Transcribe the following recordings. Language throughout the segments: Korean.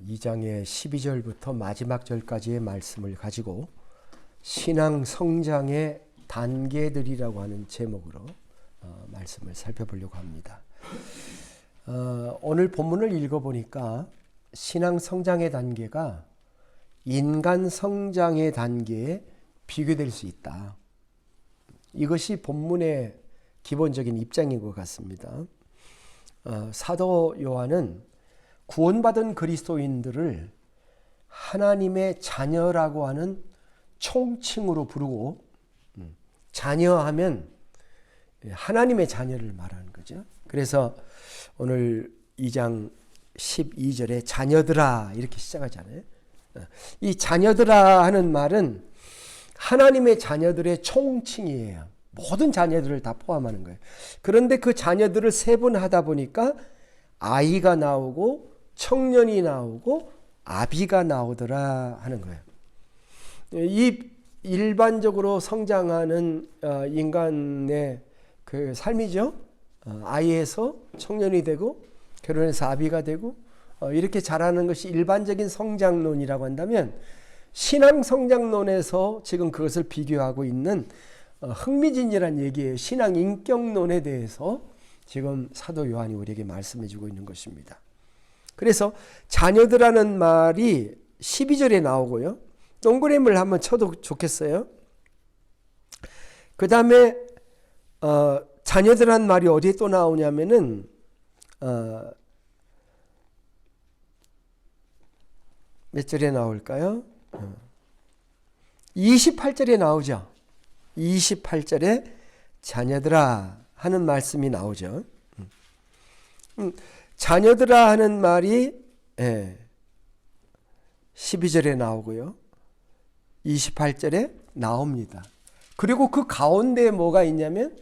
2장의 12절부터 마지막 절까지의 말씀을 가지고 신앙 성장의 단계들이라고 하는 제목으로 말씀을 살펴보려고 합니다. 오늘 본문을 읽어보니까 신앙 성장의 단계가 인간 성장의 단계에 비교될 수 있다. 이것이 본문의 기본적인 입장인 것 같습니다. 사도 요한은 구원받은 그리스도인들을 하나님의 자녀라고 하는 총칭으로 부르고, 자녀하면 하나님의 자녀를 말하는 거죠. 그래서 오늘 2장 12절에 자녀들아 이렇게 시작하잖아요. 이 자녀들아 하는 말은 하나님의 자녀들의 총칭이에요. 모든 자녀들을 다 포함하는 거예요. 그런데 그 자녀들을 세분하다 보니까 아이가 나오고 청년이 나오고 아비가 나오더라 하는 거예요. 이 일반적으로 성장하는 인간의 그 삶이죠. 아이에서 청년이 되고 결혼해서 아비가 되고 이렇게 자라는 것이 일반적인 성장론이라고 한다면, 신앙 성장론에서 지금 그것을 비교하고 있는 흥미진진한 얘기예요. 신앙 인격론에 대해서 지금 사도 요한이 우리에게 말씀해 주고 있는 것입니다. 그래서 자녀들하는 말이 12절에 나오고요. 동그라미를 한번 쳐도 좋겠어요. 그 다음에 자녀들하는 말이 어디에 또 나오냐면은 28절에 나올까요? 28절에 나오죠. 28절에 자녀들아 하는 말씀이 나오죠. 자녀들아 하는 말이 12절에 나오고요. 28절에 나옵니다. 그리고 그 가운데에 뭐가 있냐면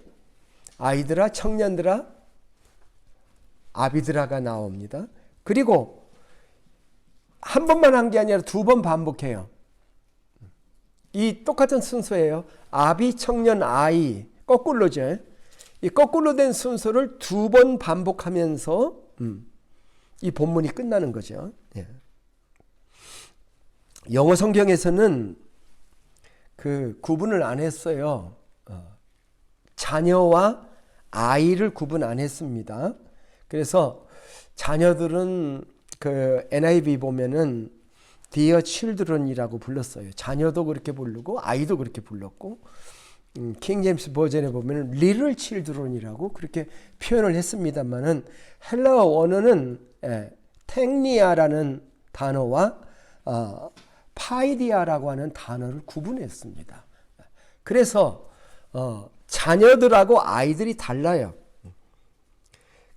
아이들아, 청년들아, 아비들아가 나옵니다. 그리고 한 번만 한 게 아니라 두 번 반복해요. 이 똑같은 순서예요. 아비, 청년, 아이, 거꾸로죠. 이 거꾸로 된 순서를 두 번 반복하면서 이 본문이 끝나는 거죠. 영어 성경에서는 그 구분을 안 했어요. 자녀와 아이를 구분 안 했습니다. 그래서 자녀들은 그 NIV 보면은 Dear Children이라고 불렀어요. 자녀도 그렇게 부르고 아이도 그렇게 불렀고, 킹 제임스 버전에 보면은 Little Children이라고 그렇게 표현을 했습니다만은, 헬라어 원어는 탱니아라는 단어와 파이디아라고 하는 단어를 구분했습니다. 그래서 자녀들하고 아이들이 달라요.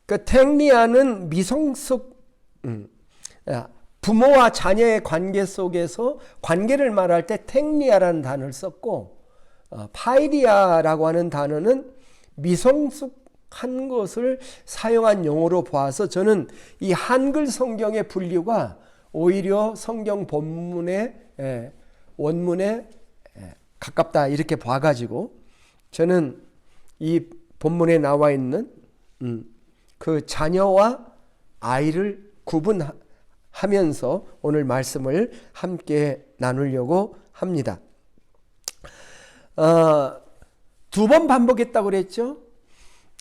그 탱니아는 미성숙, 부모와 자녀의 관계 속에서 관계를 말할 때 탱니아라는 단어를 썼고, 파이디아라고 하는 단어는 미성숙한 것을 사용한 용어로 보아서 저는 이 한글 성경의 분류가 오히려 성경 본문의 원문에 가깝다 이렇게 봐가지고 저는 이 본문에 나와 있는 그 자녀와 아이를 구분하면서 오늘 말씀을 함께 나누려고 합니다. 두 번 반복했다고 그랬죠.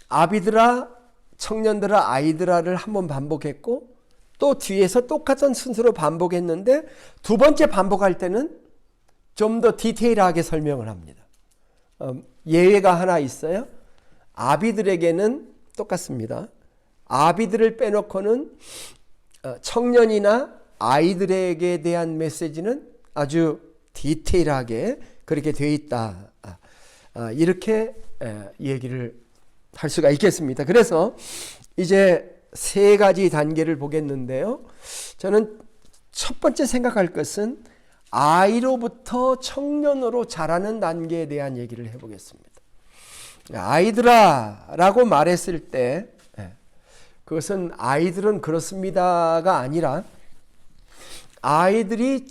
아비들아, 청년들아, 아이들아를 한 번 반복했고, 또 뒤에서 똑같은 순서로 반복했는데 두 번째 반복할 때는 좀 더 디테일하게 설명을 합니다. 예외가 하나 있어요. 아비들에게는 똑같습니다. 아비들을 빼놓고는 청년이나 아이들에게 대한 메시지는 아주 디테일하게 그렇게 되어 있다. 이렇게 얘기를 할 수가 있겠습니다. 그래서 이제 세 가지 단계를 보겠는데요. 저는 첫 번째 생각할 것은 아이로부터 청년으로 자라는 단계에 대한 얘기를 해보겠습니다. 아이들아 라고 말했을 때 그것은 아이들은 그렇습니다가 아니라 아이들이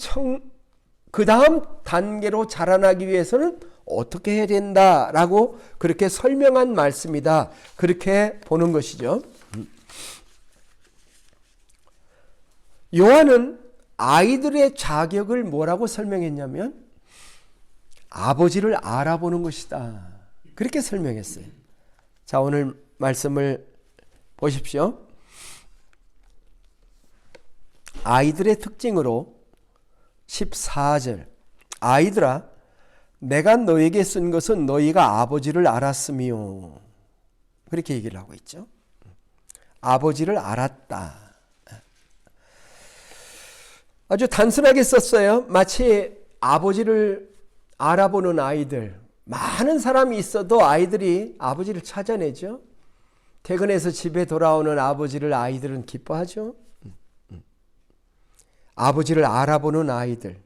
그 다음 단계로 자라나기 위해서는 어떻게 해야 된다라고 그렇게 설명한 말씀이다. 그렇게 보는 것이죠. 요한은 아이들의 자격을 뭐라고 설명했냐면 아버지를 알아보는 것이다. 그렇게 설명했어요. 자, 오늘 말씀을 보십시오. 아이들의 특징으로 14절, 아이들아 내가 너에게 쓴 것은 너희가 아버지를 알았으며, 그렇게 얘기를 하고 있죠. 아버지를 알았다. 아주 단순하게 썼어요. 마치 아버지를 알아보는 아이들, 많은 사람이 있어도 아이들이 아버지를 찾아내죠. 퇴근해서 집에 돌아오는 아버지를 아이들은 기뻐하죠. 아버지를 알아보는 아이들.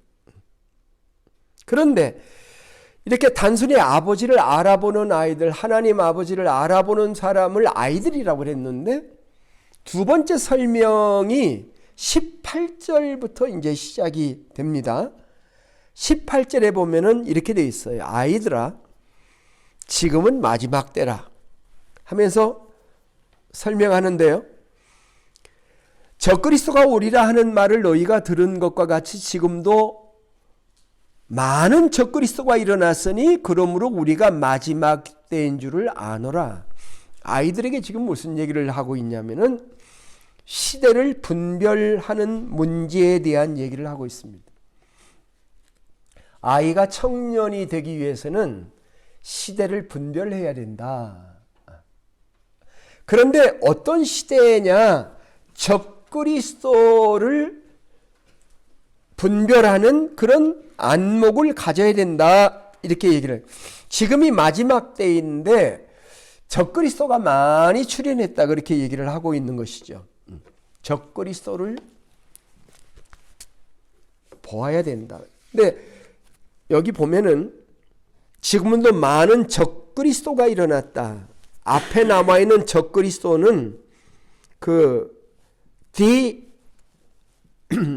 그런데 이렇게 단순히 아버지를 알아보는 아이들, 하나님 아버지를 알아보는 사람을 아이들이라고 그랬는데 두 번째 설명이 18절부터 이제 시작이 됩니다. 18절에 보면은 이렇게 되어 있어요. 아이들아, 지금은 마지막 때라 하면서 설명하는데요. 적그리스도가 오리라 하는 말을 너희가 들은 것과 같이 지금도 많은 적그리스도가 일어났으니 그러므로 우리가 마지막 때인 줄을 아노라. 아이들에게 지금 무슨 얘기를 하고 있냐면은 시대를 분별하는 문제에 대한 얘기를 하고 있습니다. 아이가 청년이 되기 위해서는 시대를 분별해야 된다. 그런데 어떤 시대냐? 적그리스도를 분별하는 그런 안목을 가져야 된다. 이렇게 얘기를 해요. 지금이 마지막 때인데 적그리스도가 많이 출현했다. 그렇게 얘기를 하고 있는 것이죠. 적그리스도를 보아야 된다. 근데 여기 보면은 지금도 많은 적그리스도가 일어났다. 앞에 남아있는 적그리스도는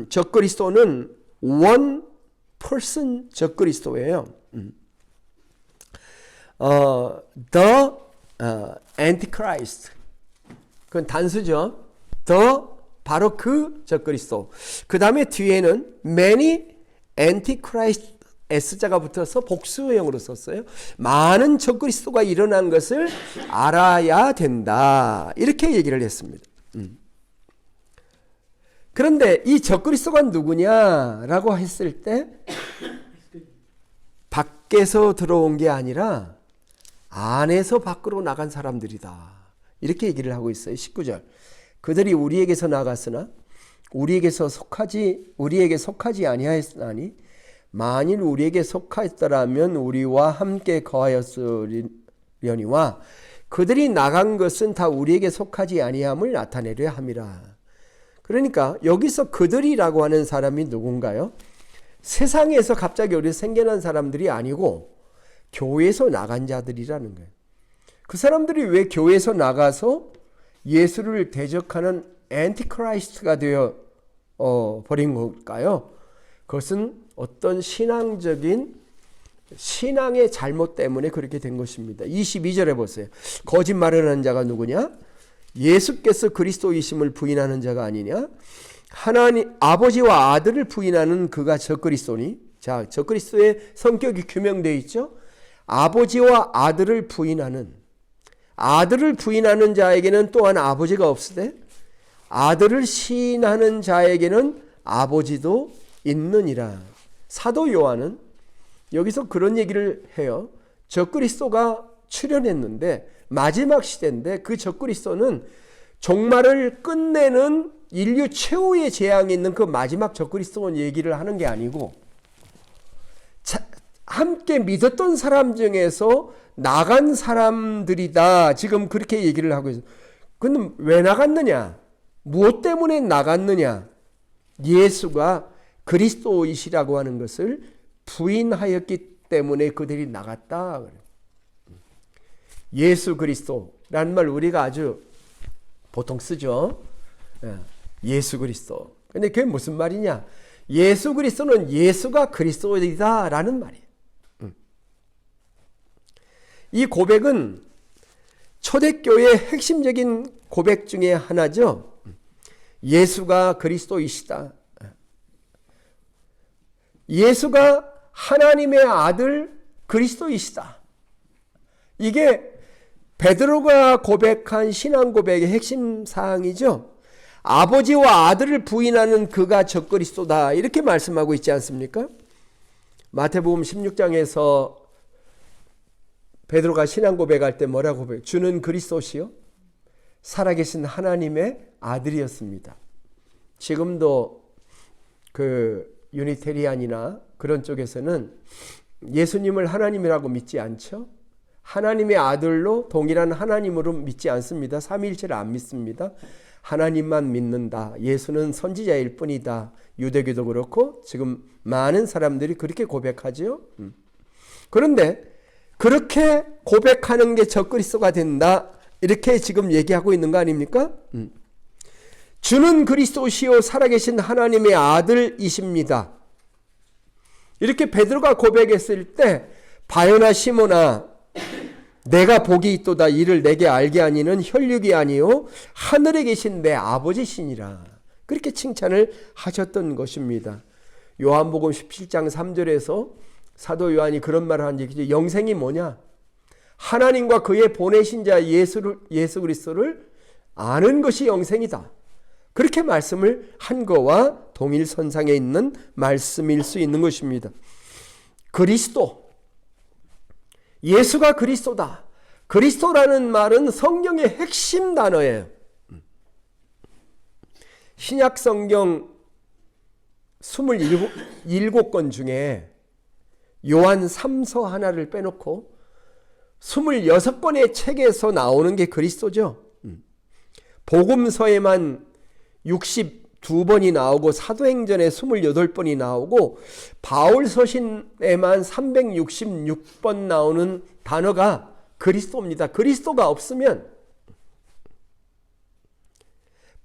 적그리스도는 one person 적그리스도예요. The Antichrist. 그건 단수죠. 바로 그 적그리스도. 그 다음에 뒤에는 many Antichrist S자가 붙어서 복수형으로 썼어요. 많은 적그리스도가 일어난 것을 알아야 된다. 이렇게 얘기를 했습니다. 그런데 이 적그리스도가 누구냐라고 했을 때 밖에서 들어온 게 아니라 안에서 밖으로 나간 사람들이다. 이렇게 얘기를 하고 있어요. 19절. 그들이 우리에게서 나갔으나 우리에게 속하지 아니하였으니 만일 우리에게 속하였더라면 우리와 함께 거하였으려니와 그들이 나간 것은 다 우리에게 속하지 아니함을 나타내려 함이라. 그러니까 여기서 그들이라고 하는 사람이 누군가요? 세상에서 갑자기 우리 생겨난 사람들이 아니고 교회에서 나간 자들이라는 거예요. 그 사람들이 왜 교회에서 나가서 예수를 대적하는 앤티크라이스트가 되어 버린 걸까요? 그것은 어떤 신앙의 잘못 때문에 그렇게 된 것입니다. 22절에 보세요. 거짓말을 하는 자가 누구냐? 예수께서 그리스도이심을 부인하는 자가 아니냐? 하나님 아버지와 아들을 부인하는 그가 적그리스도니. 자, 적그리스도의 성격이 규명되어 있죠. 아버지와 아들을 부인하는 자에게는 또한 아버지가 없으되 아들을 시인하는 자에게는 아버지도 있느니라. 사도 요한은 여기서 그런 얘기를 해요. 적그리스도가 출현했는데 마지막 시대인데 그 적그리스도는 종말을 끝내는 인류 최후의 재앙이 있는 그 마지막 적그리스도 얘기를 하는 게 아니고 함께 믿었던 사람 중에서 나간 사람들이다. 지금 그렇게 얘기를 하고 있어요. 근데 왜 나갔느냐? 무엇 때문에 나갔느냐? 예수가 그리스도이시라고 하는 것을 부인하였기 때문에 그들이 나갔다. 예수 그리스도라는 말 우리가 아주 보통 쓰죠. 예수 그리스도. 근데 그게 무슨 말이냐? 예수 그리스도는 예수가 그리스도이다라는 말이에요. 이 고백은 초대교회의 핵심적인 고백 중에 하나죠. 예수가 그리스도이시다. 예수가 하나님의 아들 그리스도이시다. 이게 베드로가 고백한 신앙 고백의 핵심 사항이죠. 아버지와 아들을 부인하는 그가 적그리스도다, 이렇게 말씀하고 있지 않습니까? 마태복음 16장에서 베드로가 신앙 고백할 때 뭐라고 고백해요? 주는 그리스도시요 살아계신 하나님의 아들이었습니다. 지금도 그 유니테리안이나 그런 쪽에서는 예수님을 하나님이라고 믿지 않죠. 하나님의 아들로 동일한 하나님으로 믿지 않습니다. 삼위일체를 안 믿습니다. 하나님만 믿는다. 예수는 선지자일 뿐이다. 유대교도 그렇고 지금 많은 사람들이 그렇게 고백하죠. 그런데 그렇게 고백하는 게 적그리스도가 된다, 이렇게 지금 얘기하고 있는 거 아닙니까? 주는 그리스도시요 살아계신 하나님의 아들이십니다. 이렇게 베드로가 고백했을 때 바요나 시몬아 내가 복이 있도다. 이를 내게 알게 하니는 혈육이 아니요 하늘에 계신 내 아버지시니라. 그렇게 칭찬을 하셨던 것입니다. 요한복음 17장 3절에서 사도 요한이 그런 말을 한 얘기죠. 영생이 뭐냐? 하나님과 그의 보내신 자 예수 그리스도를 아는 것이 영생이다. 그렇게 말씀을 한 거와 동일선상에 있는 말씀일 수 있는 것입니다. 그리스도, 예수가 그리스도다. 그리스도라는 말은 성경의 핵심 단어예요. 신약 성경 27권 중에 요한 3서 하나를 빼놓고 26권의 책에서 나오는 게 그리스도죠. 복음서에만 62번이 나오고 사도행전에 28번이 나오고 바울 서신에만 366번 나오는 단어가 그리스도입니다. 그리스도가 없으면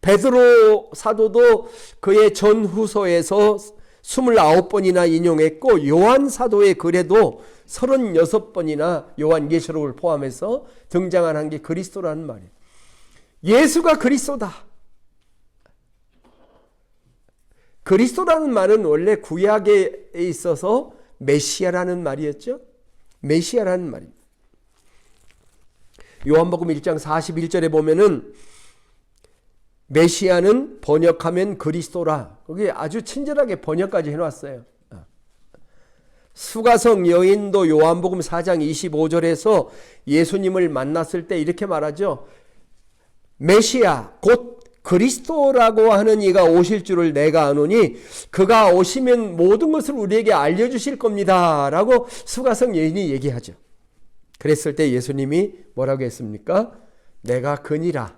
베드로 사도도 그의 전후서에서 29번이나 인용했고 요한 사도의 글에도 36번이나 요한계시록을 포함해서 등장한 게 그리스도라는 말이에요. 예수가 그리스도다. 그리스도라는 말은 원래 구약에 있어서 메시아라는 말이었죠. 메시아라는 말입니다. 요한복음 1장 41절에 보면은 메시아는 번역하면 그리스도라. 거기 아주 친절하게 번역까지 해놨어요. 수가성 여인도 요한복음 4장 25절에서 예수님을 만났을 때 이렇게 말하죠. 메시아 곧 그리스도라고 하는 이가 오실 줄을 내가 아노니 그가 오시면 모든 것을 우리에게 알려주실 겁니다. 라고 수가성 여인이 얘기하죠. 그랬을 때 예수님이 뭐라고 했습니까? 내가 그니라.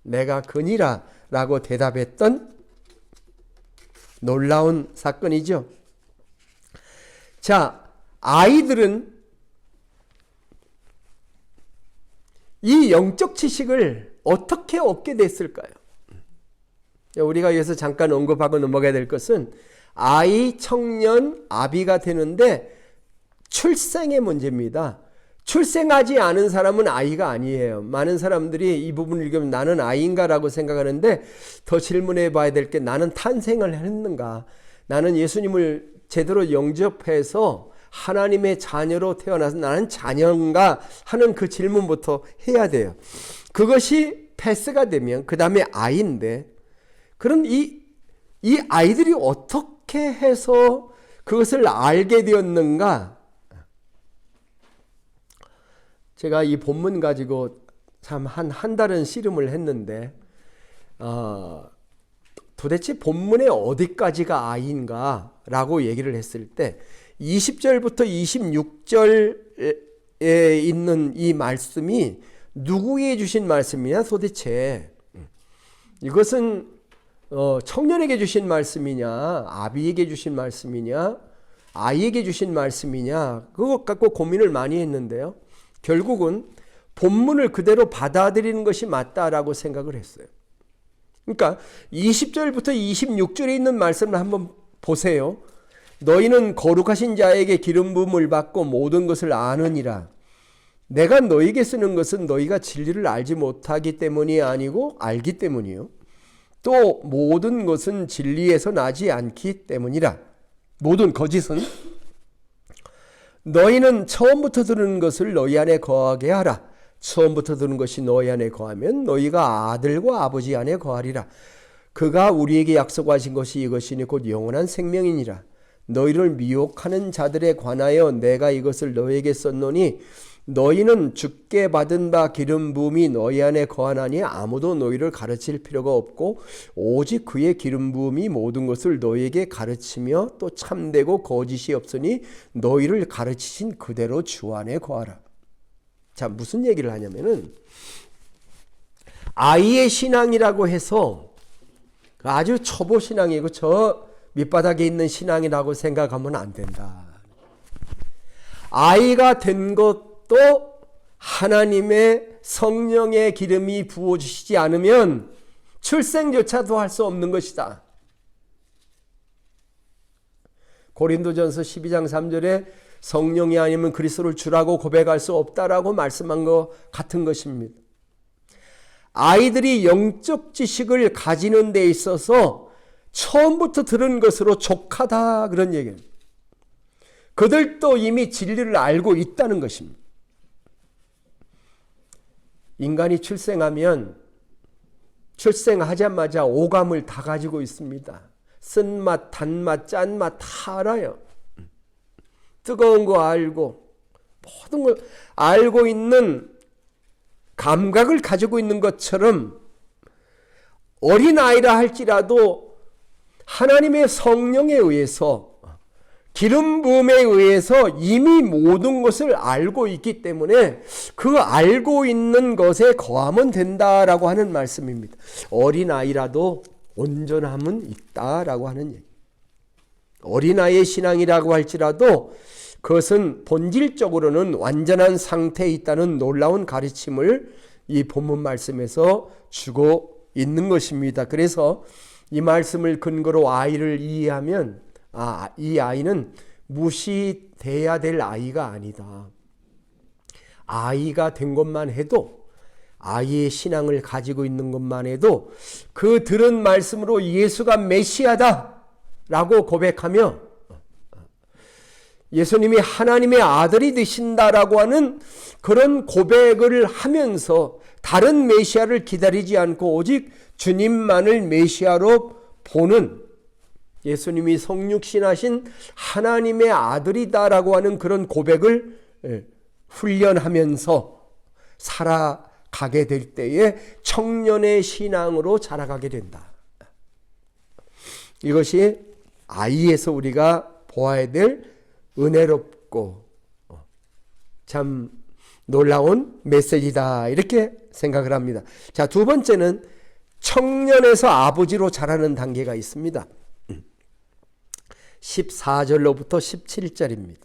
내가 그니라 라고 대답했던 놀라운 사건이죠. 자, 아이들은 이 영적 지식을 어떻게 얻게 됐을까요? 우리가 여기서 잠깐 언급하고 넘어가야 될 것은 아이, 청년, 아비가 되는데 출생의 문제입니다. 출생하지 않은 사람은 아이가 아니에요. 많은 사람들이 이 부분을 읽으면 나는 아이인가라고 생각하는데 더 질문해 봐야 될 게 나는 탄생을 했는가? 나는 예수님을 제대로 영접해서 하나님의 자녀로 태어나서 나는 자녀인가 하는 그 질문부터 해야 돼요. 그것이 패스가 되면 그 다음에 아이인데 그럼 이 아이들이 어떻게 해서 그것을 알게 되었는가? 제가 이 본문 가지고 참 한 달은 씨름을 했는데 도대체 본문의 어디까지가 아이인가 라고 얘기를 했을 때 20절부터 26절에 있는 이 말씀이 누구에게 주신 말씀이냐 도대체. 이것은 청년에게 주신 말씀이냐, 아비에게 주신 말씀이냐, 아이에게 주신 말씀이냐, 그것 갖고 고민을 많이 했는데요. 결국은 본문을 그대로 받아들이는 것이 맞다라고 생각을 했어요. 그러니까 20절부터 26절에 있는 말씀을 한번 보세요. 너희는 거룩하신 자에게 기름 부음을 받고 모든 것을 아느니라. 내가 너희에게 쓰는 것은 너희가 진리를 알지 못하기 때문이 아니고 알기 때문이요. 또 모든 것은 진리에서 나지 않기 때문이라. 모든 거짓은 너희는 처음부터 들은 것을 너희 안에 거하게 하라. 처음부터 들은 것이 너희 안에 거하면 너희가 아들과 아버지 안에 거하리라. 그가 우리에게 약속하신 것이 이것이니 곧 영원한 생명이니라. 너희를 미혹하는 자들에 관하여 내가 이것을 너희에게 썼노니 너희는 주께 받은 바 기름 부음이 너희 안에 거하나니 아무도 너희를 가르칠 필요가 없고 오직 그의 기름 부음이 모든 것을 너희에게 가르치며 또 참되고 거짓이 없으니 너희를 가르치신 그대로 주 안에 거하라. 자, 무슨 얘기를 하냐면은 아이의 신앙이라고 해서 아주 초보 신앙이고 저 밑바닥에 있는 신앙이라고 생각하면 안 된다. 아이가 된 것도 하나님의 성령의 기름이 부어주시지 않으면 출생조차도 할 수 없는 것이다. 고린도전서 12장 3절에 성령이 아니면 그리스도를 주라고 고백할 수 없다라고 말씀한 것 같은 것입니다. 아이들이 영적 지식을 가지는 데 있어서 처음부터 들은 것으로 족하다 그런 얘기예요. 그들도 이미 진리를 알고 있다는 것입니다. 인간이 출생하자마자 오감을 다 가지고 있습니다. 쓴맛, 단맛, 짠맛 다 알아요. 뜨거운 거 알고 모든 걸 알고 있는 감각을 가지고 있는 것처럼 어린아이라 할지라도 하나님의 성령에 의해서 기름 부음에 의해서 이미 모든 것을 알고 있기 때문에 그 알고 있는 것에 거하면 된다라고 하는 말씀입니다. 어린아이라도 온전함은 있다라고 하는 얘기. 어린아이의 신앙이라고 할지라도 그것은 본질적으로는 완전한 상태에 있다는 놀라운 가르침을 이 본문 말씀에서 주고 있는 것입니다. 그래서 이 말씀을 근거로 아이를 이해하면 이 아이는 무시돼야 될 아이가 아니다. 아이가 된 것만 해도 아이의 신앙을 가지고 있는 것만 해도 그 들은 말씀으로 예수가 메시아다라고 고백하며 예수님이 하나님의 아들이 되신다라고 하는 그런 고백을 하면서 다른 메시아를 기다리지 않고 오직 주님만을 메시아로 보는 예수님이 성육신하신 하나님의 아들이다라고 하는 그런 고백을 훈련하면서 살아가게 될 때에 청년의 신앙으로 자라가게 된다. 이것이 아이에서 우리가 보아야 될 은혜롭고 참 놀라운 메시지다 이렇게 생각을 합니다. 자, 두 번째는 청년에서 아버지로 자라는 단계가 있습니다. 14절로부터 17절입니다.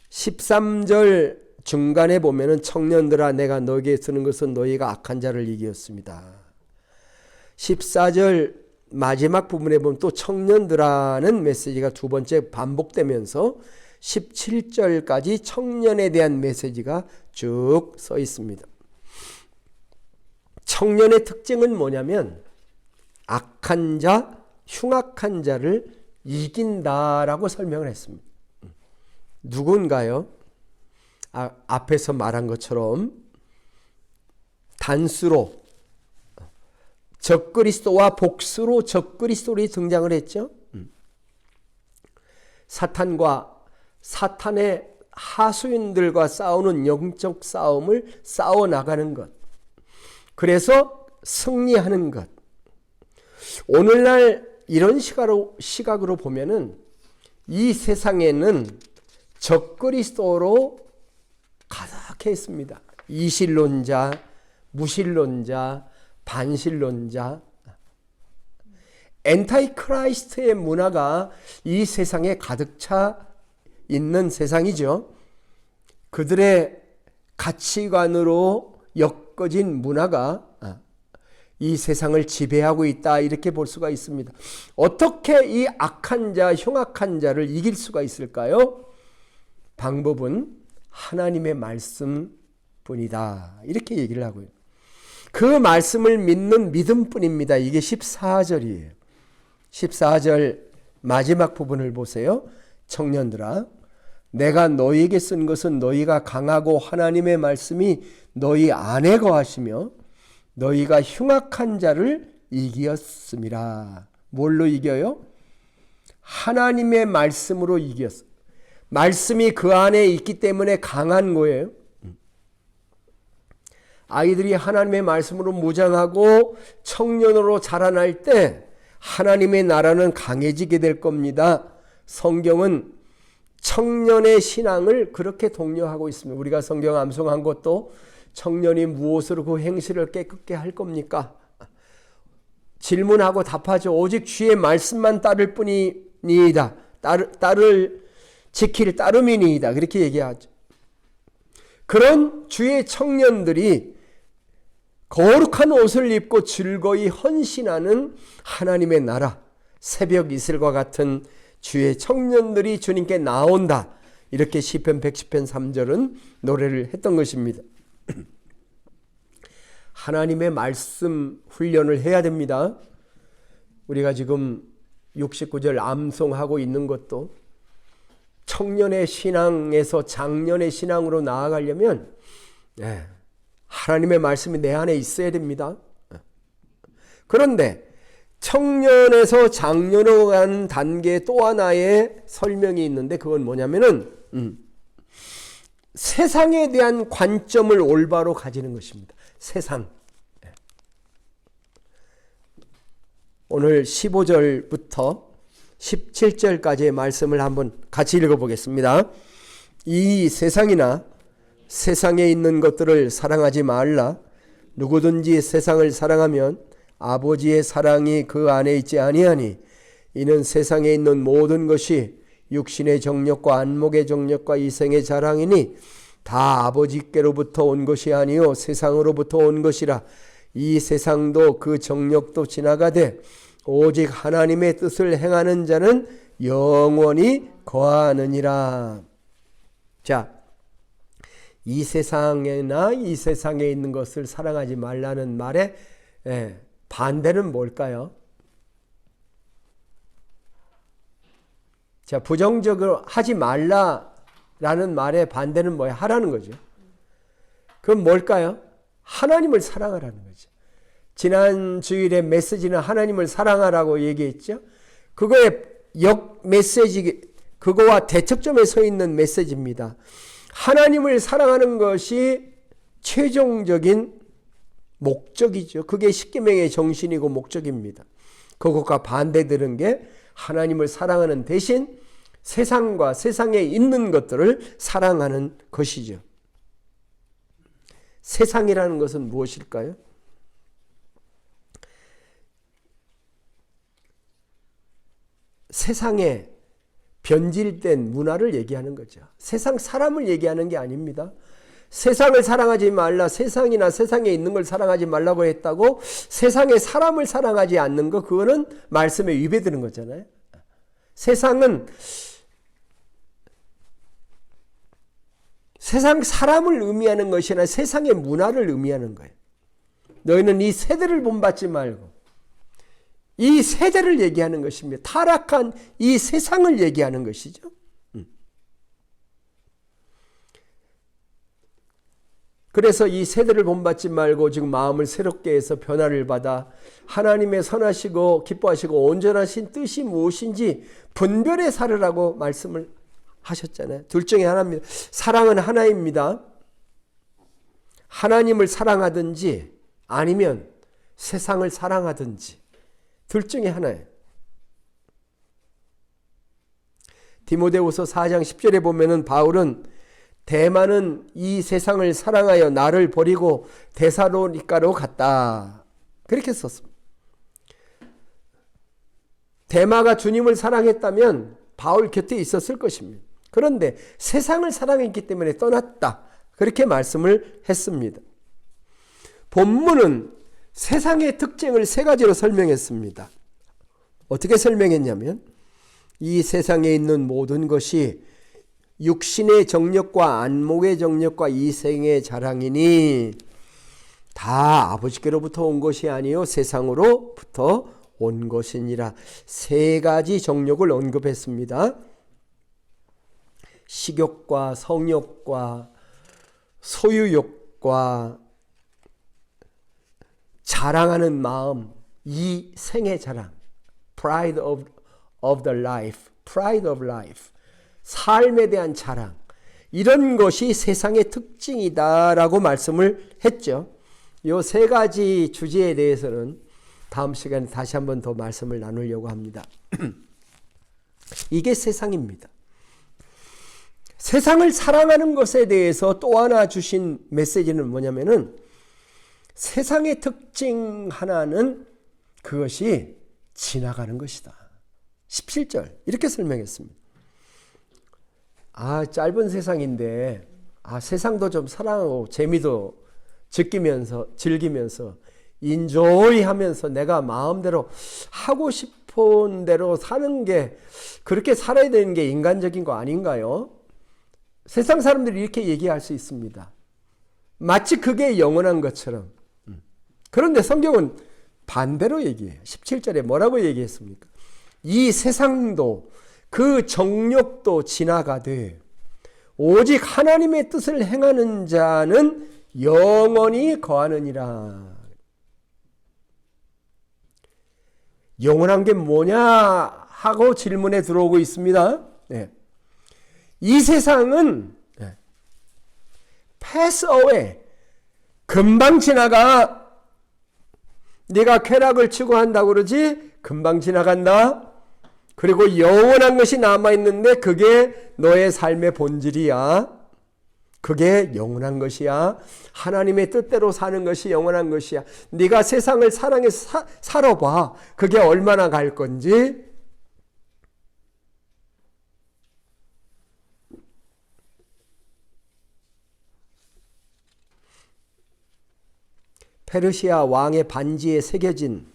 13절 중간에 보면은 청년들아 내가 너에게 쓰는 것은 너희가 악한 자를 이기었습니다. 14절 마지막 부분에 보면 또 청년들아는 메시지가 두 번째 반복되면서 17절까지 청년에 대한 메시지가 쭉 써 있습니다. 청년의 특징은 뭐냐면 악한 자, 흉악한 자를 이긴다라고 설명을 했습니다. 누군가요? 앞에서 말한 것처럼 단수로 적그리스도와 복수로 적그리스도로 등장을 했죠. 사탄과 사탄의 하수인들과 싸우는 영적 싸움을 싸워나가는 것. 그래서 승리하는 것. 오늘날 이런 시각으로 보면은 이 세상에는 적그리스도로 가득해 있습니다. 이신론자, 무신론자, 반신론자, 엔타이크라이스트의 문화가 이 세상에 가득 차 있는 세상이죠. 그들의 가치관으로 엮어진 문화가 이 세상을 지배하고 있다 이렇게 볼 수가 있습니다. 어떻게 이 악한 자, 흉악한 자를 이길 수가 있을까요? 방법은 하나님의 말씀뿐이다 이렇게 얘기를 하고요. 그 말씀을 믿는 믿음뿐입니다. 이게 14절이에요. 14절 마지막 부분을 보세요. 청년들아, 내가 너희에게 쓴 것은 너희가 강하고 하나님의 말씀이 너희 안에 거하시며 너희가 흉악한 자를 이기었음이라. 뭘로 이겨요? 하나님의 말씀으로 이겼어. 말씀이 그 안에 있기 때문에 강한 거예요. 아이들이 하나님의 말씀으로 무장하고 청년으로 자라날 때 하나님의 나라는 강해지게 될 겁니다. 성경은 청년의 신앙을 그렇게 독려하고 있습니다. 우리가 성경 암송한 것도 청년이 무엇으로 그 행실을 깨끗게 할 겁니까? 질문하고 답하죠. 오직 주의 말씀만 따를 뿐이니이다. 따를 지킬 따름이니이다. 그렇게 얘기하죠. 그런 주의 청년들이 거룩한 옷을 입고 즐거이 헌신하는 하나님의 나라, 새벽 이슬과 같은 주의 청년들이 주님께 나온다. 이렇게 시편 110편 3절은 노래를 했던 것입니다. 하나님의 말씀 훈련을 해야 됩니다. 우리가 지금 69절 암송하고 있는 것도 청년의 신앙에서 장년의 신앙으로 나아가려면 하나님의 말씀이 내 안에 있어야 됩니다. 그런데 청년에서 장년으로 가는 단계 또 하나의 설명이 있는데 그건 뭐냐면은 세상에 대한 관점을 올바로 가지는 것입니다. 세상. 오늘 15절부터 17절까지의 말씀을 한번 같이 읽어보겠습니다. 이 세상이나 세상에 있는 것들을 사랑하지 말라. 누구든지 세상을 사랑하면 아버지의 사랑이 그 안에 있지 아니하니 이는 세상에 있는 모든 것이 육신의 정욕과 안목의 정욕과 이생의 자랑이니 다 아버지께로부터 온 것이 아니요 세상으로부터 온 것이라. 이 세상도 그 정욕도 지나가되 오직 하나님의 뜻을 행하는 자는 영원히 거하느니라. 자, 이 세상에나 이 세상에 있는 것을 사랑하지 말라는 말의 반대는 뭘까요? 자, 부정적으로 하지 말라라는 말의 반대는 뭐예요? 하라는 거죠. 그럼 뭘까요? 하나님을 사랑하라는 거죠. 지난 주일에 메시지는 하나님을 사랑하라고 얘기했죠. 그거의 역 메시지, 그거와 대척점에 서 있는 메시지입니다. 하나님을 사랑하는 것이 최종적인 목적이죠. 그게 십계명의 정신이고 목적입니다. 그것과 반대되는 게 하나님을 사랑하는 대신 세상과 세상에 있는 것들을 사랑하는 것이죠. 세상이라는 것은 무엇일까요? 세상에 변질된 문화를 얘기하는 거죠. 세상 사람을 얘기하는 게 아닙니다. 세상을 사랑하지 말라, 세상이나 세상에 있는 걸 사랑하지 말라고 했다고 세상의 사람을 사랑하지 않는 거, 그거는 말씀에 위배되는 거잖아요. 세상은 세상 사람을 의미하는 것이 아니라 세상의 문화를 의미하는 거예요. 너희는 이 세대를 본받지 말고 이 세대를 얘기하는 것입니다. 타락한 이 세상을 얘기하는 것이죠. 그래서 이 세대를 본받지 말고 지금 마음을 새롭게 해서 변화를 받아 하나님의 선하시고 기뻐하시고 온전하신 뜻이 무엇인지 분별해 살으라고 말씀을 하셨잖아요. 둘 중에 하나입니다. 사랑은 하나입니다. 하나님을 사랑하든지 아니면 세상을 사랑하든지 둘 중에 하나예요. 디모데후서 4장 10절에 보면은 바울은 대마는 이 세상을 사랑하여 나를 버리고 데살로니가로 갔다. 그렇게 썼습니다. 대마가 주님을 사랑했다면 바울 곁에 있었을 것입니다. 그런데 세상을 사랑했기 때문에 떠났다. 그렇게 말씀을 했습니다. 본문은 세상의 특징을 세 가지로 설명했습니다. 어떻게 설명했냐면 이 세상에 있는 모든 것이 육신의 정욕과 안목의 정욕과 이생의 자랑이니 다 아버지께로부터 온 것이 아니요 세상으로부터 온 것이니라. 세 가지 정욕을 언급했습니다. 식욕과 성욕과 소유욕과 자랑하는 마음, 이 생의 자랑, pride of the life, pride of life, 삶에 대한 자랑, 이런 것이 세상의 특징이다라고 말씀을 했죠. 이 세 가지 주제에 대해서는 다음 시간에 다시 한번 더 말씀을 나누려고 합니다. 이게 세상입니다. 세상을 사랑하는 것에 대해서 또 하나 주신 메시지는 뭐냐면은 세상의 특징 하나는 그것이 지나가는 것이다. 17절 이렇게 설명했습니다. 짧은 세상인데 세상도 좀 사랑하고 재미도 즐기면서 인조이 하면서 내가 마음대로 하고 싶은 대로 사는 게, 그렇게 살아야 되는 게 인간적인 거 아닌가요? 세상 사람들이 이렇게 얘기할 수 있습니다. 마치 그게 영원한 것처럼. 그런데 성경은 반대로 얘기해요. 17절에 뭐라고 얘기했습니까? 이 세상도 그 정욕도 지나가되 오직 하나님의 뜻을 행하는 자는 영원히 거하느니라. 영원한 게 뭐냐 하고 질문에 들어오고 있습니다. 네. 이 세상은 pass away, 금방 지나가. 네가 쾌락을 추구한다고 그러지 금방 지나간다. 그리고 영원한 것이 남아있는데 그게 너의 삶의 본질이야. 그게 영원한 것이야. 하나님의 뜻대로 사는 것이 영원한 것이야. 네가 세상을 사랑해서 살아봐. 그게 얼마나 갈 건지. 페르시아 왕의 반지에 새겨진,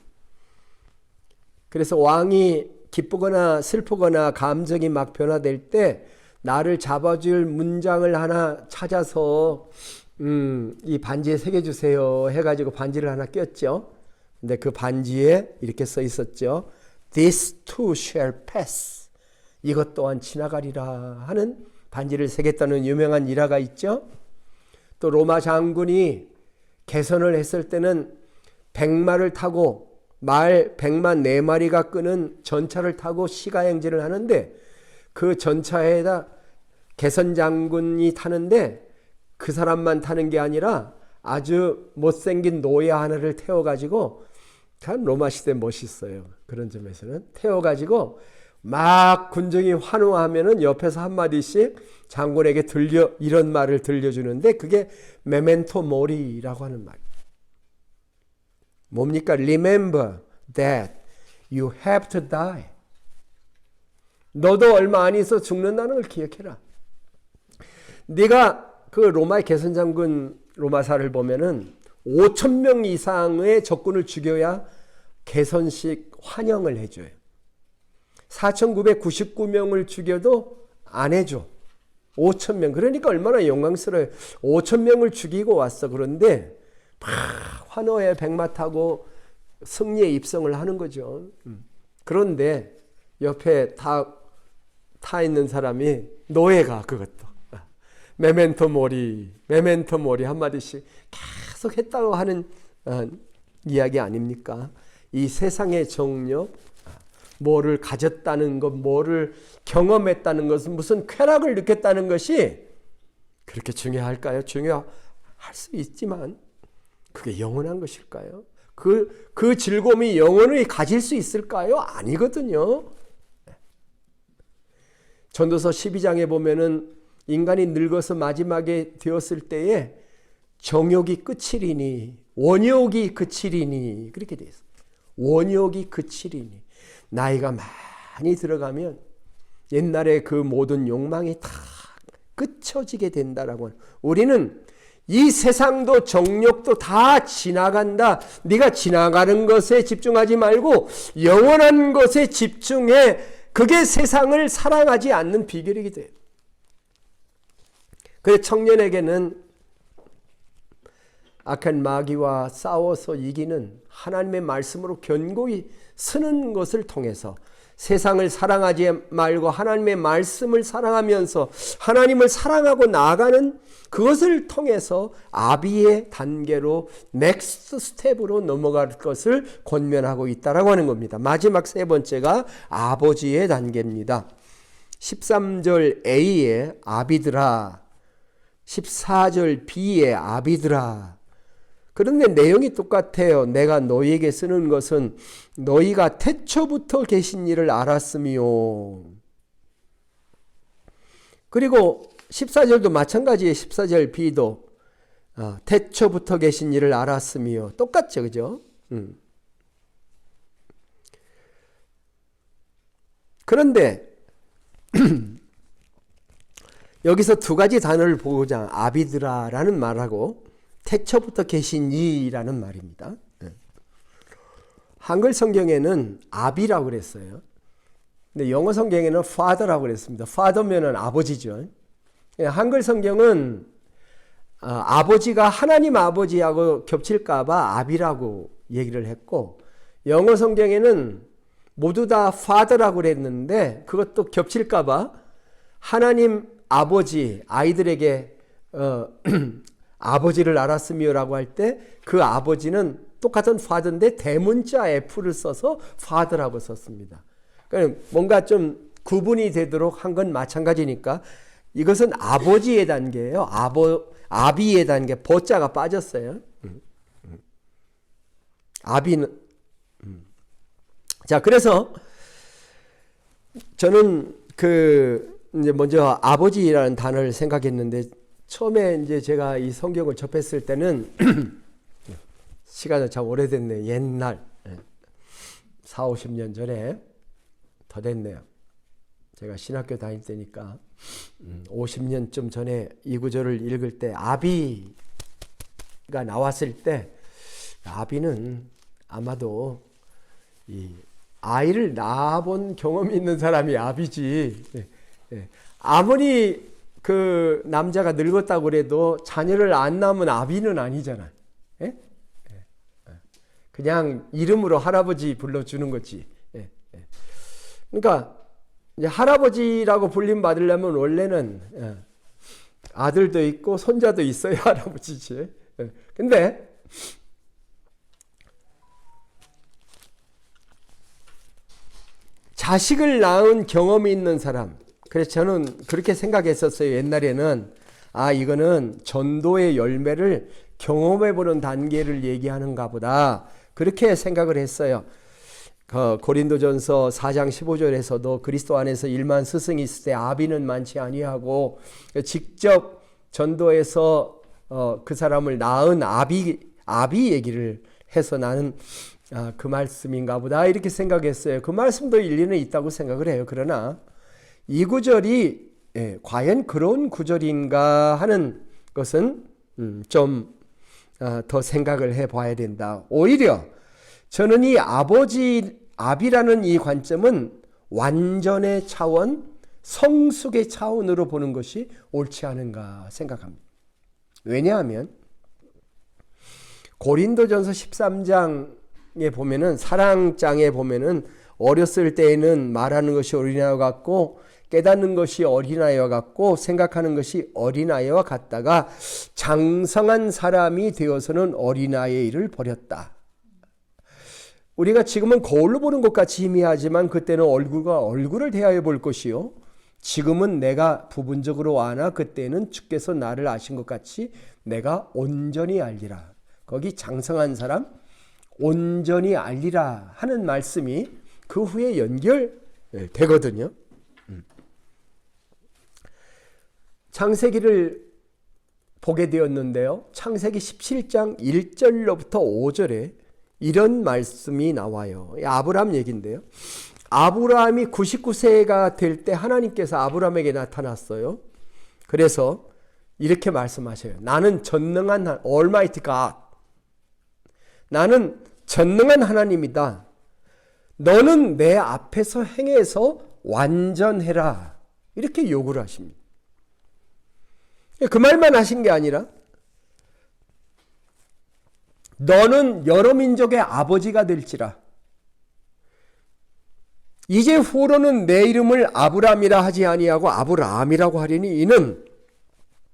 그래서 왕이 기쁘거나 슬프거나 감정이 막 변화될 때 나를 잡아줄 문장을 하나 찾아서 이 반지에 새겨주세요 해가지고 반지를 하나 꼈죠. 근데 그 반지에 이렇게 써 있었죠. This too shall pass. 이것 또한 지나가리라 하는 반지를 새겼다는 유명한 일화가 있죠. 또 로마 장군이 개선을 했을 때는 100마를 타고 말 100만 4마리가 끄는 전차를 타고 시가행진을 하는데, 그 전차에다 개선 장군이 타는데 그 사람만 타는 게 아니라 아주 못생긴 노예 하나를 태워가지고, 참 로마 시대 멋있어요. 그런 점에서는 태워가지고 막 군중이 환호하면은 옆에서 한마디씩 장군에게 이런 말을 들려주는데 그게 메멘토 모리라고 하는 말. 뭡니까? Remember that you have to die. 너도 얼마 안 있어 죽는다는 걸 기억해라. 네가 그 로마의 개선장군 로마사를 보면은 5,000명 이상의 적군을 죽여야 개선식 환영을 해줘요. 4,999명을 죽여도 안 해줘. 5,000명. 그러니까 얼마나 영광스러워요. 5,000명을 죽이고 왔어. 그런데 막 환호에 백마 타고 승리에 입성을 하는 거죠. 그런데 옆에 타 있는 사람이 노예가 그것도 메멘토 모리 한마디씩 계속 했다고 하는 이야기 아닙니까? 이 세상의 정욕, 뭐를 가졌다는 것, 뭐를 경험했다는 것은, 무슨 쾌락을 느꼈다는 것이 그렇게 중요할까요? 중요할 수 있지만 그게 영원한 것일까요? 그 즐거움이 영원히 가질 수 있을까요? 아니거든요. 전도서 12장에 보면은 인간이 늙어서 마지막에 되었을 때에 정욕이 끝이리니 원욕이 그치리니, 그렇게 되어 있어요. 원욕이 그치리니. 나이가 많이 들어가면 옛날에 그 모든 욕망이 다 끝쳐지게 된다라고 하는. 우리는 이 세상도 정욕도 다 지나간다. 네가 지나가는 것에 집중하지 말고 영원한 것에 집중해. 그게 세상을 사랑하지 않는 비결이게 돼요. 그래서 청년에게는 악한 마귀와 싸워서 이기는 하나님의 말씀으로 견고히 쓰는 것을 통해서 세상을 사랑하지 말고 하나님의 말씀을 사랑하면서 하나님을 사랑하고 나아가는 그것을 통해서 아비의 단계로 넥스트 스텝으로 넘어갈 것을 권면하고 있다라고 하는 겁니다. 마지막 세 번째가 아버지의 단계입니다. 13절 A의 아비들아, 14절 B의 아비들아. 그런데 내용이 똑같아요. 내가 너희에게 쓰는 것은 너희가 태초부터 계신 이를 알았으며. 그리고 14절도 마찬가지예요. 14절 B도 태초부터 계신 이를 알았으며. 똑같죠, 그죠? 그런데 여기서 두 가지 단어를 보자. 아비드라라는 말하고 태초부터 계신 이라는 말입니다. 한글 성경에는 아비라고 그랬어요. 근데 영어 성경에는 father라고 그랬습니다. father면은 아버지죠. 한글 성경은 아버지가 하나님 아버지하고 겹칠까봐 아비라고 얘기를 했고, 영어 성경에는 모두 다 father라고 그랬는데 그것도 겹칠까봐 하나님 아버지, 아이들에게 아버지를 알았으며라고 할 때 그 아버지는 똑같은 father인데 대문자 F를 써서 father라고 썼습니다. 그러니까 뭔가 좀 구분이 되도록 한 건 마찬가지니까 이것은 아버지의 단계예요. 아비의 단계, 보자가 빠졌어요. 아비는 자, 그래서 저는 이제 먼저 아버지라는 단어를 생각했는데 처음에 이제 제가 이 성경을 접했을 때는 시간은 참 오래됐네요. 옛날 4, 50년 전에 더 됐네요. 제가 신학교 다닐 때니까 50년쯤 전에 이 구절을 읽을 때 아비가 나왔을 때 아비는 아마도 이 아이를 낳아본 경험이 있는 사람이 아비지. 아무리 그 남자가 늙었다고 그래도 자녀를 안 낳으면 아비는 아니잖아. 그냥 이름으로 할아버지 불러주는 거지. 그러니까 이제 할아버지라고 불림 받으려면 원래는 아들도 있고 손자도 있어야 할아버지지. 근데 자식을 낳은 경험이 있는 사람, 그래서 저는 그렇게 생각했었어요. 옛날에는 이거는 전도의 열매를 경험해보는 단계를 얘기하는가 보다, 그렇게 생각을 했어요. 고린도전서 4장 15절에서도 그리스도 안에서 1만 스승이 있을 때 아비는 많지 아니하고 직접 전도해서 그 사람을 낳은 아비 얘기를 해서 나는 그 말씀인가 보다 이렇게 생각했어요. 그 말씀도 일리는 있다고 생각을 해요. 그러나 이 구절이 과연 그런 구절인가 하는 것은 좀 더 생각을 해봐야 된다. 오히려 저는 이 아비라는 이 관점은 완전의 차원, 성숙의 차원으로 보는 것이 옳지 않은가 생각합니다. 왜냐하면 고린도전서 13장에 보면은, 사랑장에 보면은 어렸을 때에는 말하는 것이 어린아이와 같고 깨닫는 것이 어린아이와 같고 생각하는 것이 어린아이와 같다가 장성한 사람이 되어서는 어린아이의 일을 버렸다. 우리가 지금은 거울로 보는 것 같이 희미하지만 그때는 얼굴과 얼굴을 대하여 볼 것이요, 지금은 내가 부분적으로 아나 그때는 주께서 나를 아신 것 같이 내가 온전히 알리라. 거기 장성한 사람, 온전히 알리라 하는 말씀이 그 후에 연결되거든요. 창세기를 보게 되었는데요. 창세기 17장 1절로부터 5절에 이런 말씀이 나와요. 아브라함 얘기인데요. 아브라함이 99세가 될 때 하나님께서 아브라함에게 나타났어요. 그래서 이렇게 말씀하셔요. 나는 전능한 Almighty God. 나는 전능한 하나님이다. 너는 내 앞에서 행해서 완전해라. 이렇게 요구를 하십니다. 그 말만 하신 게 아니라 너는 여러 민족의 아버지가 될지라. 이제 후로는 내 이름을 아브람이라 하지 아니하고 아브라함이라고 하리니 이는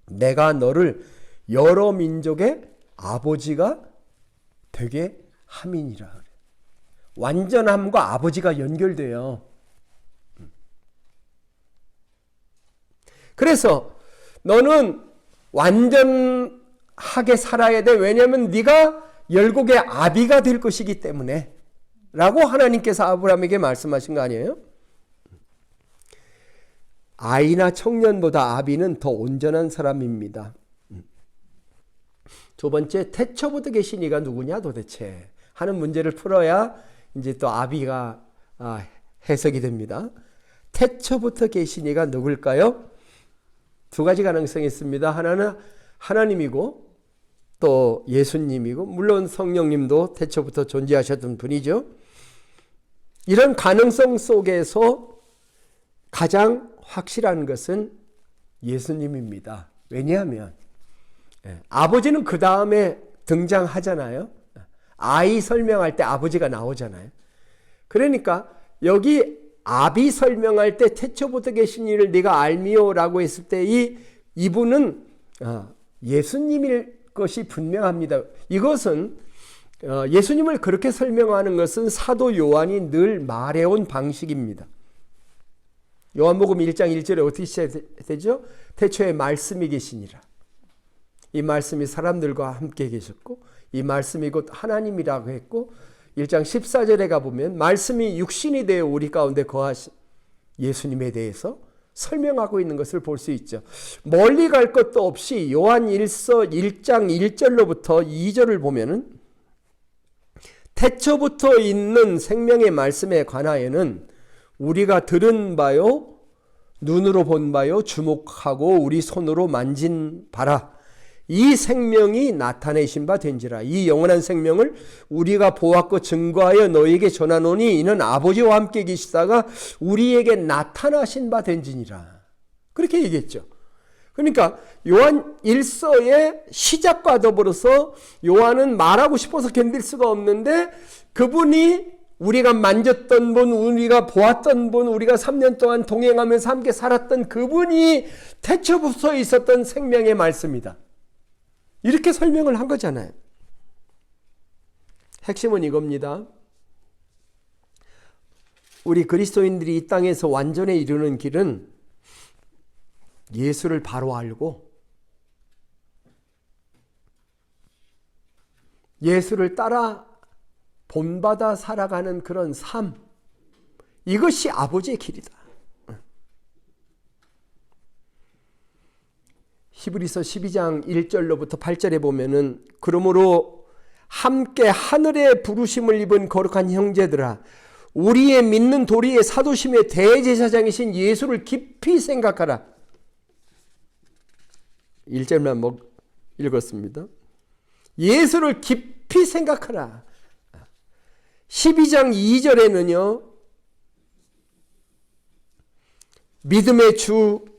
내가 너를 여러 민족의 아버지가 되게 함이니라. 완전함과 아버지가 연결돼요. 그래서 너는 완전하게 살아야 돼. 왜냐하면 네가 열국의 아비가 될 것이기 때문에 라고 하나님께서 아브라함에게 말씀하신 거 아니에요? 아이나 청년보다 아비는 더 온전한 사람입니다. 두 번째, 태초부터 계신 이가 누구냐 도대체 하는 문제를 풀어야 이제 또 아비가 해석이 됩니다. 태초부터 계신 이가 누굴까요? 두 가지 가능성이 있습니다. 하나는 하나님이고 또 예수님이고 물론 성령님도 태초부터 존재하셨던 분이죠. 이런 가능성 속에서 가장 확실한 것은 예수님입니다. 왜냐하면 아버지는 그 다음에 등장하잖아요. 아이 설명할 때 아버지가 나오잖아요. 그러니까 여기 아비 설명할 때 태초부터 계신 이를 네가 알미오라고 했을 때 이분은 예수님일 것이 분명합니다. 이것은 예수님을 그렇게 설명하는 것은 사도 요한이 늘 말해온 방식입니다. 요한복음 1장 1절에 어떻게 시작되죠? 태초에 말씀이 계시니라. 이 말씀이 사람들과 함께 계셨고 이 말씀이 곧 하나님이라고 했고 1장 14절에 가보면 말씀이 육신이 되어 우리 가운데 거하신 예수님에 대해서 설명하고 있는 것을 볼 수 있죠. 멀리 갈 것도 없이 요한 1서 1장 1절로부터 2절을 보면은 태초부터 있는 생명의 말씀에 관하여는 우리가 들은 바요 눈으로 본 바요 주목하고 우리 손으로 만진 바라 이 생명이 나타내신 바 된지라. 이 영원한 생명을 우리가 보았고 증거하여 너희에게 전하노니 이는 아버지와 함께 계시다가 우리에게 나타나신 바 된지니라. 그렇게 얘기했죠. 그러니까 요한 1서의 시작과 더불어서 요한은 말하고 싶어서 견딜 수가 없는데 그분이 우리가 만졌던 분, 우리가 보았던 분, 우리가 3년 동안 동행하면서 함께 살았던 그분이 태초부터 있었던 생명의 말씀이다. 이렇게 설명을 한 거잖아요. 핵심은 이겁니다. 우리 그리스도인들이 이 땅에서 완전에 이르는 길은 예수를 바로 알고 예수를 따라 본받아 살아가는 그런 삶, 이것이 아버지의 길이다. 히브리서 12장 1절로부터 8절에 보면은 그러므로 함께 하늘의 부르심을 입은 거룩한 형제들아 우리의 믿는 도리의 사도심의 대제사장이신 예수를 깊이 생각하라. 1절만 읽었습니다. 예수를 깊이 생각하라. 12장 2절에는요. 믿음의 주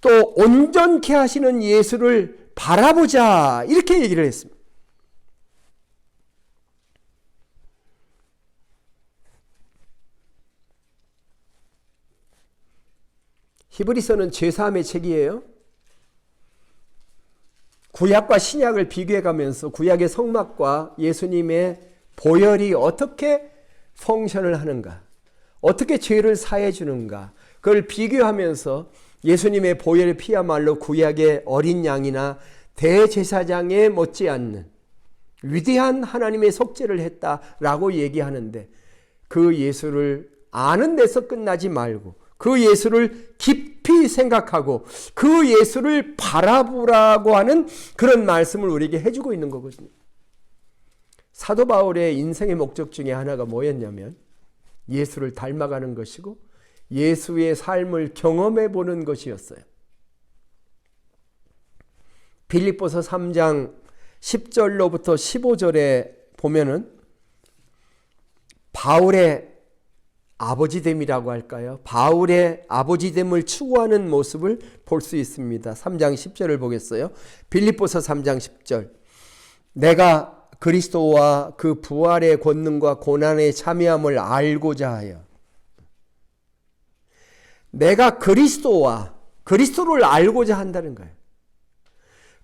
또 온전케 하시는 예수를 바라보자 이렇게 얘기를 했습니다. 히브리서는 죄사함의 책이에요. 구약과 신약을 비교해가면서 구약의 성막과 예수님의 보혈이 어떻게 펑션을 하는가, 어떻게 죄를 사해 주는가, 그걸 비교하면서 예수님의 보혈의 피야말로 구약의 어린 양이나 대제사장에 못지않는 위대한 하나님의 속죄를 했다라고 얘기하는데 그 예수를 아는 데서 끝나지 말고 그 예수를 깊이 생각하고 그 예수를 바라보라고 하는 그런 말씀을 우리에게 해주고 있는 거거든요. 사도 바울의 인생의 목적 중에 하나가 뭐였냐면 예수를 닮아가는 것이고 예수의 삶을 경험해 보는 것이었어요. 빌립보서 3장 10절로부터 15절에 보면은 바울의 아버지됨이라고 할까요? 바울의 아버지됨을 추구하는 모습을 볼 수 있습니다. 3장 10절을 보겠어요. 빌립보서 3장 10절. 내가 그리스도와 그 부활의 권능과 고난의 참여함을 알고자 하여 내가 그리스도를 알고자 한다는 거예요.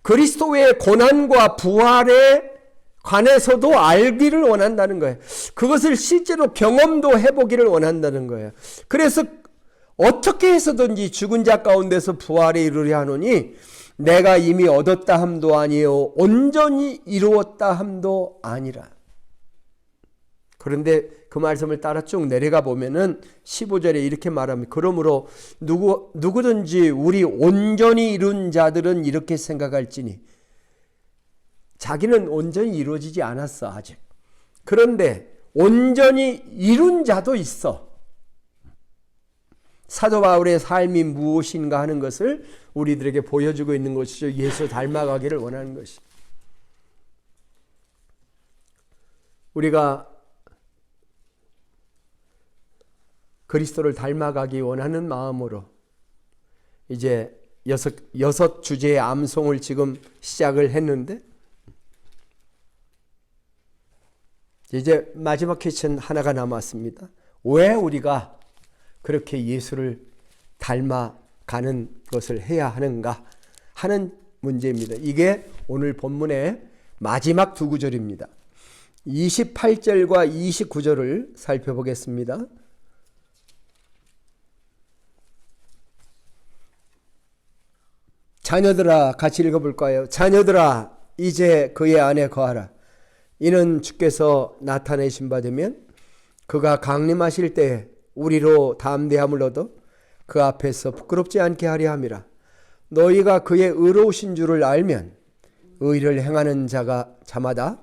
그리스도의 고난과 부활에 관해서도 알기를 원한다는 거예요. 그것을 실제로 경험도 해보기를 원한다는 거예요. 그래서 어떻게 해서든지 죽은 자 가운데서 부활에 이르려 하노니 내가 이미 얻었다 함도 아니요 온전히 이루었다 함도 아니라. 그런데 그 말씀을 따라 쭉 내려가 보면은 15절에 이렇게 말합니다. 그러므로 누구든지 우리 온전히 이룬 자들은 이렇게 생각할지니, 자기는 온전히 이루어지지 않았어 아직. 그런데 온전히 이룬 자도 있어. 사도 바울의 삶이 무엇인가 하는 것을 우리들에게 보여주고 있는 것이죠. 예수 닮아가기를 원하는 것이. 우리가 그리스도를 닮아가기 원하는 마음으로 이제 여섯 주제의 암송을 지금 시작을 했는데, 이제 마지막 퀘스천 하나가 남았습니다. 왜 우리가 그렇게 예수를 닮아가는 것을 해야 하는가 하는 문제입니다. 이게 오늘 본문의 마지막 두 구절입니다. 28절과 29절을 살펴보겠습니다. 자녀들아, 같이 읽어볼까요? 자녀들아, 이제 그의 안에 거하라. 이는 주께서 나타내신 바 되면 그가 강림하실 때 우리로 담대함을 얻어 그 앞에서 부끄럽지 않게 하려 함이라. 너희가 그의 의로우신 줄을 알면 의를 행하는 자마다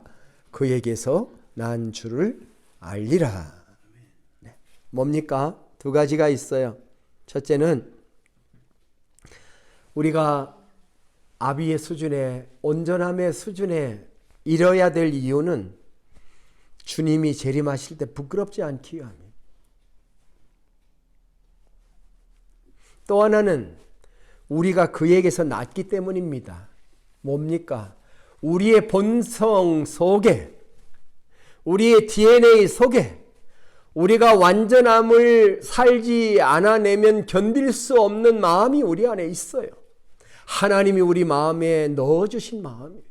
그에게서 난 줄을 알리라. 네. 뭡니까? 두 가지가 있어요. 첫째는 우리가 아비의 수준에, 온전함의 수준에 이뤄야 될 이유는 주님이 재림하실 때 부끄럽지 않기 위함입니다. 또 하나는 우리가 그에게서 났기 때문입니다. 뭡니까? 우리의 본성 속에, 우리의 DNA 속에 우리가 완전함을 살지 않아내면 견딜 수 없는 마음이 우리 안에 있어요. 하나님이 우리 마음에 넣어주신 마음이에요.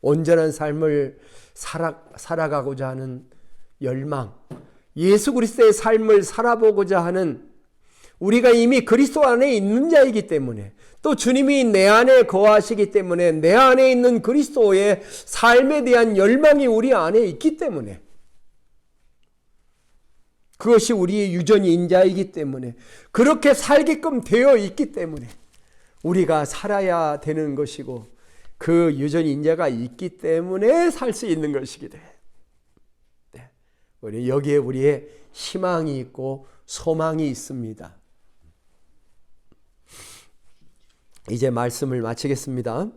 온전한 삶을 살아가고자 하는 열망, 예수 그리스도의 삶을 살아보고자 하는, 우리가 이미 그리스도 안에 있는 자이기 때문에, 또 주님이 내 안에 거하시기 때문에 내 안에 있는 그리스도의 삶에 대한 열망이 우리 안에 있기 때문에, 그것이 우리의 유전이 인자이기 때문에, 그렇게 살게끔 되어 있기 때문에 우리가 살아야 되는 것이고, 그 유전 인자가 있기 때문에 살 수 있는 것이기 때문에, 네. 우리 여기에 우리의 희망이 있고 소망이 있습니다. 이제 말씀을 마치겠습니다.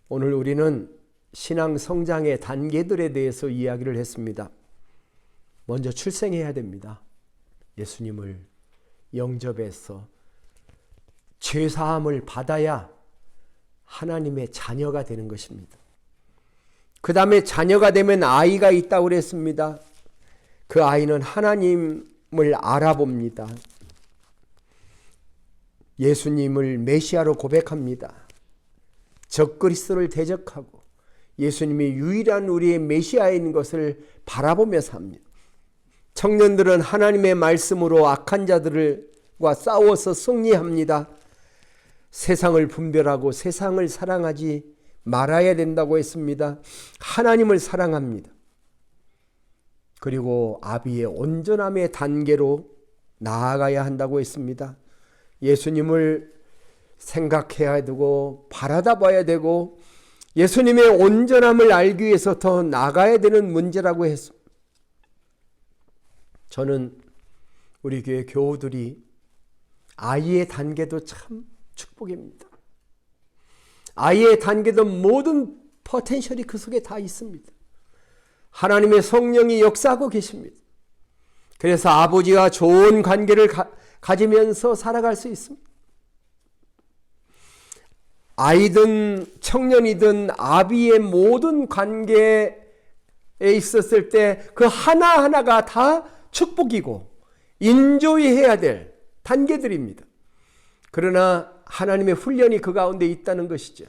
오늘 우리는 신앙 성장의 단계들에 대해서 이야기를 했습니다. 먼저 출생해야 됩니다. 예수님을 영접해서 죄사함을 받아야 하나님의 자녀가 되는 것입니다. 그 다음에 자녀가 되면 아이가 있다고 그랬습니다. 그 아이는 하나님을 알아봅니다. 예수님을 메시아로 고백합니다. 적그리스도를 대적하고 예수님이 유일한 우리의 메시아인 것을 바라보며 삽니다. 청년들은 하나님의 말씀으로 악한 자들과 싸워서 승리합니다. 세상을 분별하고 세상을 사랑하지 말아야 된다고 했습니다. 하나님을 사랑합니다. 그리고 아비의 온전함의 단계로 나아가야 한다고 했습니다. 예수님을 생각해야 되고 바라다 봐야 되고 예수님의 온전함을 알기 위해서 더 나가야 되는 문제라고 했습니다. 저는 우리 교회 교우들이 아이의 단계도 참 축복입니다. 아이의 단계도 모든 포텐셜이 그 속에 다 있습니다. 하나님의 성령이 역사하고 계십니다. 그래서 아버지와 좋은 관계를 가지면서 살아갈 수 있습니다. 아이든 청년이든 아비의 모든 관계에 있었을 때 그 하나하나가 다 축복이고 인조히 해야 될 단계들입니다. 그러나 하나님의 훈련이 그 가운데 있다는 것이죠.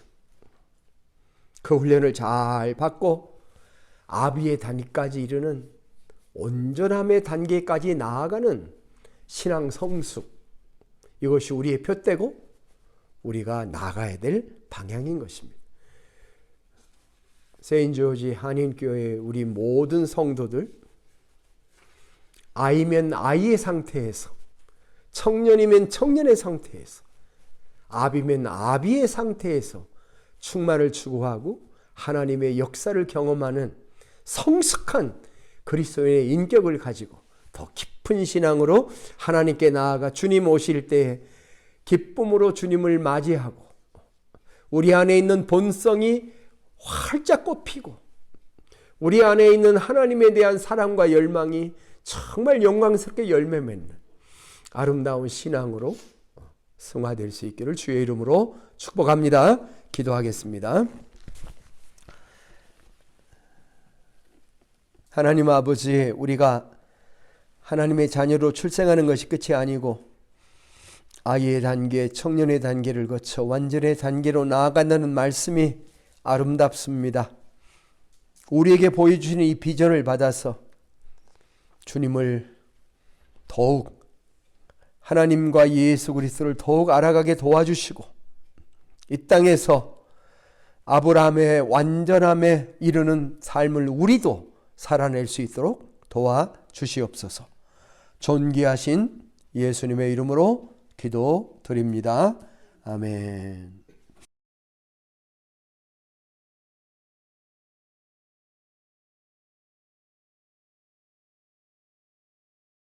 그 훈련을 잘 받고 아비의 단위까지 이르는 온전함의 단계까지 나아가는 신앙 성숙, 이것이 우리의 표대고 우리가 나가야 될 방향인 것입니다. 세인조지 한인교회 우리 모든 성도들, 아이면 아이의 상태에서, 청년이면 청년의 상태에서, 아비면 아비의 상태에서 충만을 추구하고 하나님의 역사를 경험하는 성숙한 그리스도인의 인격을 가지고 더 깊은 신앙으로 하나님께 나아가 주님 오실 때에 기쁨으로 주님을 맞이하고 우리 안에 있는 본성이 활짝 꽃피고 우리 안에 있는 하나님에 대한 사랑과 열망이 정말 영광스럽게 열매 맺는 아름다운 신앙으로 승화될 수 있기를 주의 이름으로 축복합니다. 기도하겠습니다. 하나님 아버지, 우리가 하나님의 자녀로 출생하는 것이 끝이 아니고 아이의 단계, 청년의 단계를 거쳐 완전의 단계로 나아간다는 말씀이 아름답습니다. 우리에게 보여주시는 이 비전을 받아서 주님을 더욱, 하나님과 예수 그리스도를 더욱 알아가게 도와주시고 이 땅에서 아브라함의 완전함에 이르는 삶을 우리도 살아낼 수 있도록 도와주시옵소서. 존귀하신 예수님의 이름으로 기도드립니다. 아멘.